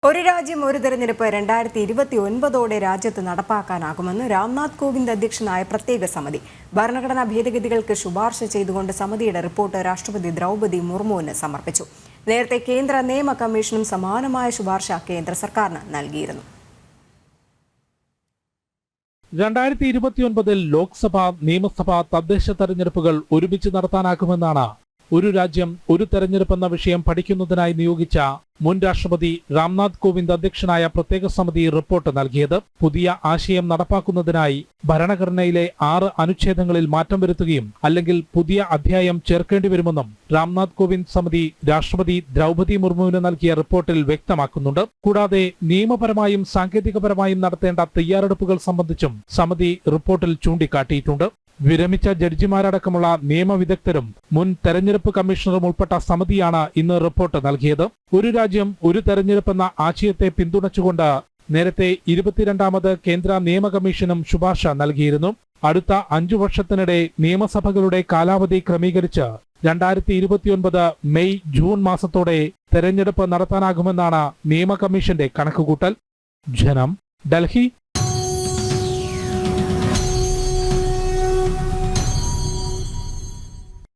ഒരു രാജ്യം ഒരു തെരഞ്ഞെടുപ്പ് 2029 രാജ്യത്ത് നടപ്പാക്കാനാകുമെന്ന് രാംനാഥ് കോവിന്ദ് അധ്യക്ഷനായ പ്രത്യേക സമിതി. ഭരണഘടനാ ഭേദഗതികൾക്ക് ശുപാർശ ചെയ്തുകൊണ്ട് സമിതിയുടെ റിപ്പോർട്ട് രാഷ്ട്രപതി ദ്രൗപദി മുർമുവിന് സമർപ്പിച്ചു. നേരത്തെ കേന്ദ്ര നിയമ കമ്മീഷനും സമാനമായ ശുപാർശ കേന്ദ്ര സർക്കാരിന് നൽകിയിരുന്നു. 2029 ലോക്സഭ, നിയമസഭ, തദ്ദേശ തെരഞ്ഞെടുപ്പുകൾ ഒരുമിച്ച് നടത്താനാകുമെന്നാണ് ഒരു രാജ്യം ഒരു തെരഞ്ഞെടുപ്പെന്ന വിഷയം പഠിക്കുന്നതിനായി നിയോഗിച്ച മുൻ രാഷ്ട്രപതി രാംനാഥ് കോവിന്ദ് അധ്യക്ഷനായ പ്രത്യേക സമിതി റിപ്പോർട്ട് നൽകിയത്. പുതിയ ആശയം നടപ്പാക്കുന്നതിനായി ഭരണഘടനയിലെ 6 അനുച്ഛേദങ്ങളിൽ മാറ്റം വരുത്തുകയും അല്ലെങ്കിൽ പുതിയ അധ്യായം ചേർക്കേണ്ടി വരുമെന്നും രാംനാഥ് കോവിന്ദ് സമിതി രാഷ്ട്രപതി ദ്രൗപദി മുർമുവിന് നൽകിയ റിപ്പോർട്ടിൽ വ്യക്തമാക്കുന്നുണ്ട്. കൂടാതെ നിയമപരമായും സാങ്കേതികപരമായും നടത്തേണ്ട തയ്യാറെടുപ്പുകൾ സംബന്ധിച്ചും സമിതി റിപ്പോർട്ടിൽ ചൂണ്ടിക്കാട്ടിയിട്ടുണ്ട്. വിരമിച്ച ജഡ്ജിമാരടക്കമുള്ള നിയമവിദഗ്ധരും മുൻ തെരഞ്ഞെടുപ്പ് കമ്മീഷണറും ഉൾപ്പെട്ട സമിതിയാണ് ഇന്ന് റിപ്പോർട്ട് നൽകിയത്. ഒരു രാജ്യം ഒരു തെരഞ്ഞെടുപ്പെന്ന ആശയത്തെ പിന്തുണച്ചുകൊണ്ട് നേരത്തെ 22ാമത് കേന്ദ്ര നിയമ കമ്മീഷനും ശുപാർശ നൽകിയിരുന്നു. അടുത്ത 5 വർഷത്തിനിടെ നിയമസഭകളുടെ കാലാവധി ക്രമീകരിച്ച് 2029 മെയ് ജൂൺ മാസത്തോടെ തെരഞ്ഞെടുപ്പ് നടത്താനാകുമെന്നാണ് നിയമ കമ്മീഷന്റെ കണക്കുകൂട്ടൽ. ജനം, ഡൽഹി.